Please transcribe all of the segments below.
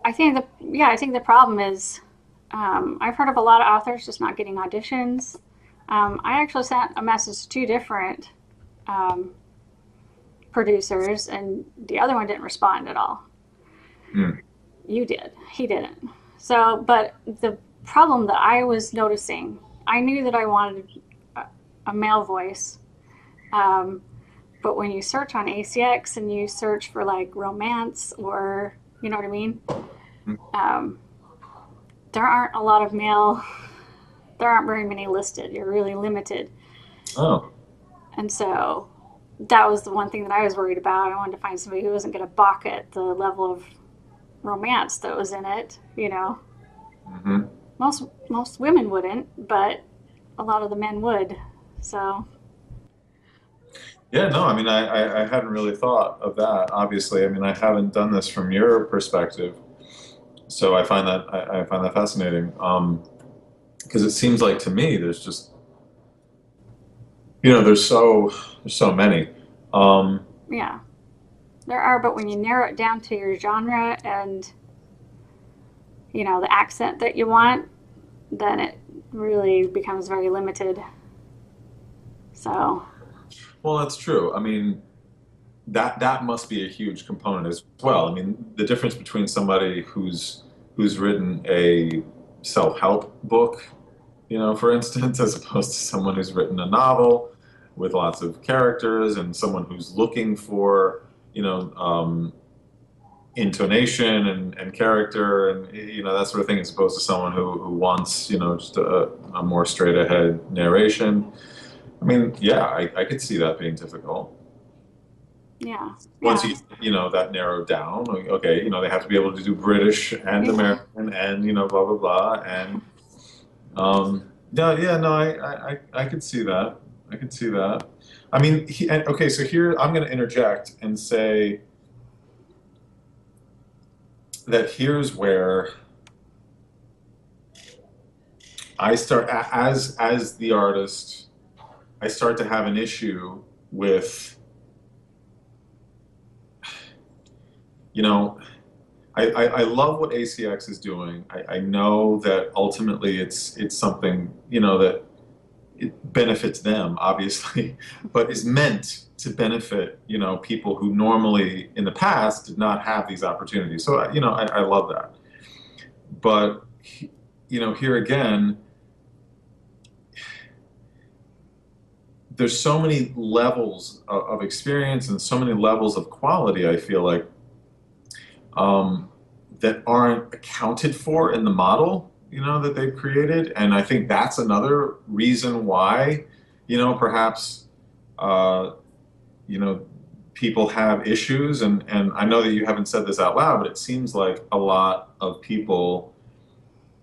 I think the problem is I've heard of a lot of authors just not getting auditions. I actually sent a message to two different um, producers, and the other one didn't respond at all. Hmm. You did. He didn't. So, but the problem that I was noticing, I knew that I wanted a male voice. Um, but when you search on ACX and you search for like romance or, you know what I mean? Um, there aren't a lot of male, there aren't very many listed. You're really limited. Oh, And so that was the one thing that I was worried about. I wanted to find somebody who wasn't going to balk at the level of romance that was in it, you know. hmm. Most women wouldn't, but a lot of the men would. So Yeah, no, I mean, I hadn't really thought of that, obviously. I mean, I haven't done this from your perspective, so I find that fascinating. Because it seems like to me there's just, there's so many. Um, yeah, there are. But when you narrow it down to your genre and the accent that you want, then it really becomes very limited. So well, that's true. I mean, that must be a huge component as well. I mean, the difference between somebody who's written a self-help book, for instance, as opposed to someone who's written a novel with lots of characters and someone who's looking for, intonation and character and that sort of thing, as opposed to someone who wants, just a more straight ahead narration. I mean, yeah, I could see that being difficult. yeah, Once yeah, you that narrowed down, okay, they have to be able to do British and yeah, American and blah blah blah and yeah, yeah, no, I could see that. I could see that. I mean, and, okay, so here I'm going to interject and say that here's where I start as the artist, I start to have an issue with, you know, I love what ACX is doing. I know that ultimately it's something, that it benefits them, obviously, but is meant to benefit, people who normally in the past did not have these opportunities. So, I love that. But, here again, there's so many levels of experience and so many levels of quality, I feel like, um, that aren't accounted for in the model, that they've created. And I think that's another reason why, perhaps, uh, you know, people have issues. And I know that you haven't said this out loud, but it seems like a lot of people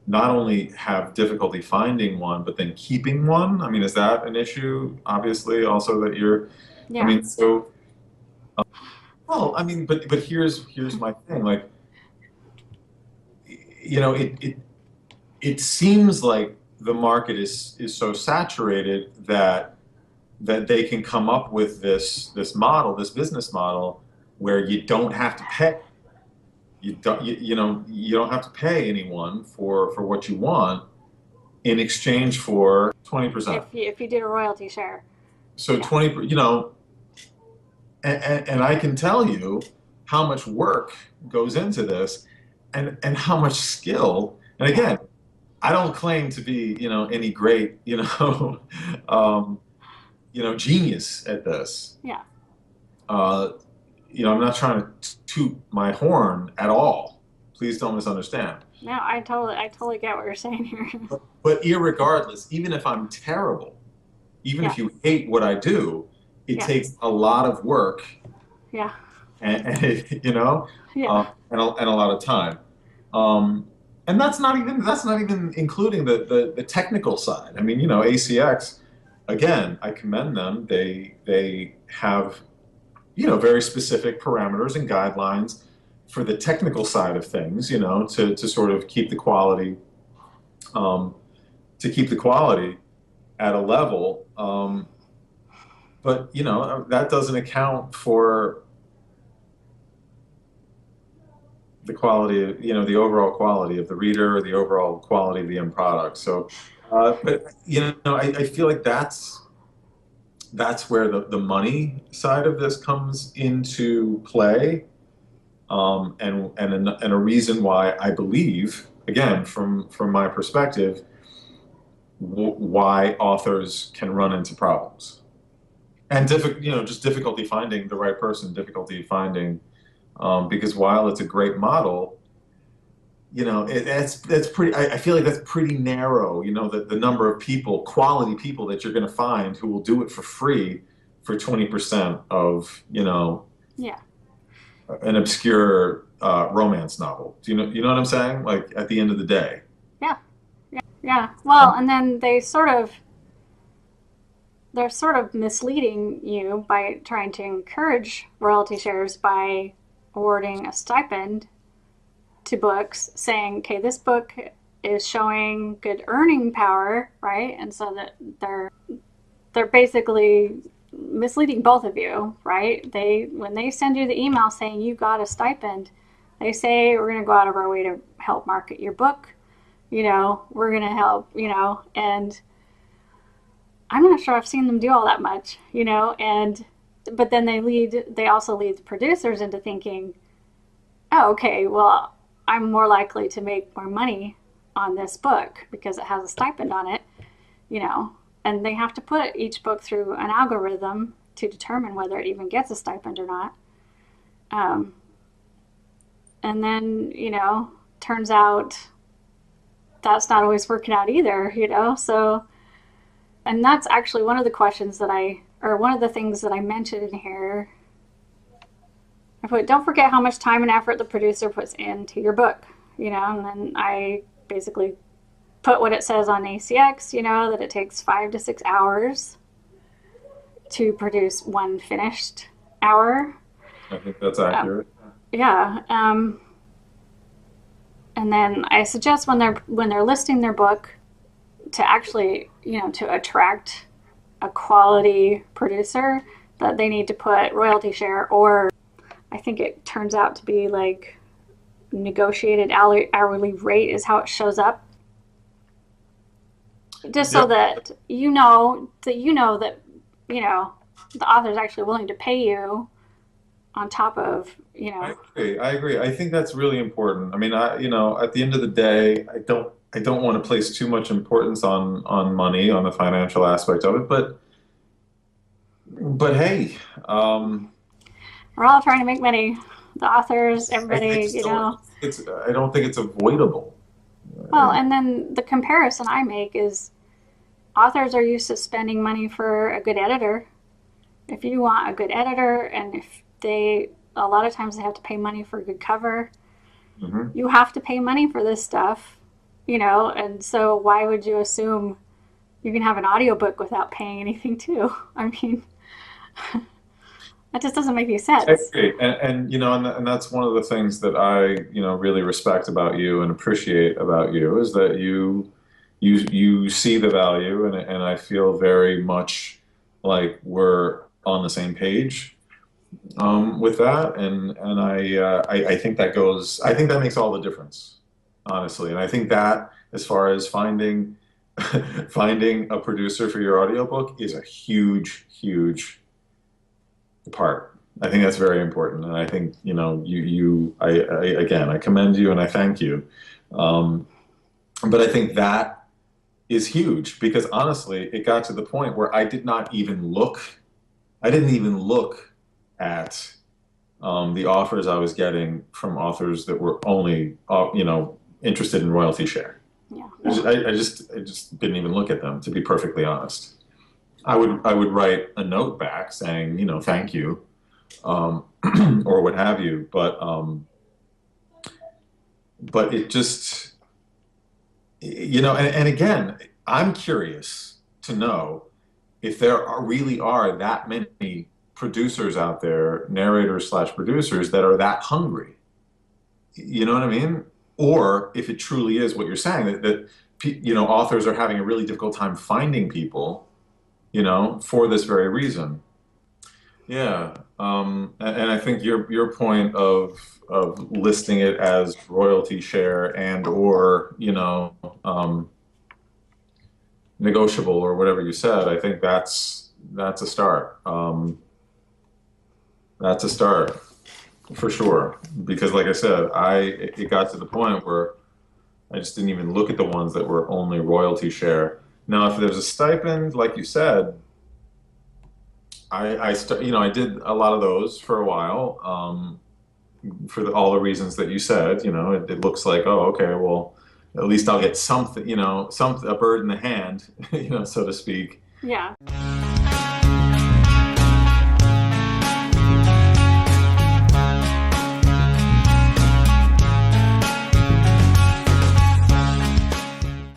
not only have difficulty finding one, but then keeping one. I mean, is that an issue? Obviously, also that I yeah, mean, well, I mean, but here's my thing. Like, it seems like the market is so saturated that they can come up with this model, this business model, where you don't have to pay. You don't have to pay anyone for what you want in exchange for 20%. if you did a royalty share, So yeah, 20, and I can tell you how much work goes into this and how much skill. And yeah, again, I don't claim to be, any great, um, genius at this. yeah. Uh, I'm not trying to toot my horn at all. Please don't misunderstand. No, I totally get what you're saying here. But irregardless, even if I'm terrible, even Yeah, if you hate what I do, it yeah, takes a lot of work yeah, and yeah, and a lot of time. Um, and that's not even including the technical side. I mean, ACX, again, I commend them. They have very specific parameters and guidelines for the technical side of things, to sort of um, keep the quality at a level. But that doesn't account for the quality of, the overall quality of the reader, or the overall quality of the end product. So, but I feel like that's where the money side of this comes into play, and a reason why I believe, again, from my perspective, why authors can run into problems and just difficulty finding the right person, difficulty finding, because while it's a great model, that's pretty. I feel like that's pretty narrow. The number of people, quality people that you're going to find who will do it for free for 20% of Yeah. an obscure romance novel. Do you know what I'm saying? Like at the end of the day. Yeah. Yeah. Yeah. Well, and then they're sort of misleading you by trying to encourage royalty shares by awarding a stipend to books, saying, okay, this book is showing good earning power, right? And so that they're basically misleading both of you, right? When they send you the email saying you got a stipend, they say we're going to go out of our way to help market your book. We're going to help, and I'm not sure I've seen them do all that much, and but then they also lead the producers into thinking, oh, okay, well, I'm more likely to make more money on this book because it has a stipend on it, and they have to put each book through an algorithm to determine whether it even gets a stipend or not. And then, turns out that's not always working out either, so, and that's actually one of the questions one of the things that I mentioned in here. I put, don't forget how much time and effort the producer puts into your book, and then I basically put what it says on ACX, that it takes 5 to 6 hours to produce one finished hour. I think that's accurate. Yeah. And then I suggest when they're listing their book to actually, to attract a quality producer, that they need to put royalty share, or I think it turns out to be like negotiated hourly rate is how it shows up. Just so that that the author is actually willing to pay you on top of. I agree. I think that's really important. I mean, at the end of the day, I don't want to place too much importance on money, on the financial aspect of it, but hey, We're all trying to make money. The authors, I everybody, just don't. I don't think it's avoidable. Well, and then the comparison I make is authors are used to spending money for a good editor. If you want a good editor, and if a lot of times they have to pay money for a good cover, Hmm. you have to pay money for this stuff, and so why would you assume you can have an audiobook without paying anything too? I mean, that just doesn't make any I sense. agree, and that's one of the things that I really respect about you and appreciate about you, is that you see the value, and I feel very much like we're on the same page, with that, and I think I think that makes all the difference, honestly, and I think that, as far as finding finding a producer for your audiobook, is a huge, huge part. I think that's very important, and I think again, I commend you and I thank you, um, but I think that is huge, because honestly, it got to the point where I didn't even look at the offers I was getting from authors that were only interested in royalty share. Yeah. I just didn't even look at them, to be perfectly honest. I would write a note back saying, thank you, um, or what have you, but it just, and again, I'm curious to know if really are that many producers out there, narrators slash producers, that are that hungry. You know what I mean? Or if it truly is what you're saying, that authors are having a really difficult time finding people, for this very reason. Yeah, and I think your point of listing it as royalty share and or negotiable or whatever you said, I think that's a start. That's a start for sure. Because like I said, it got to the point where I just didn't even look at the ones that were only royalty share. Now, if there's a stipend, like you said, I did a lot of those for a while. For all the reasons that you said, it looks like, oh, okay, well, at least I'll get something, a bird in the hand, so to speak. Yeah.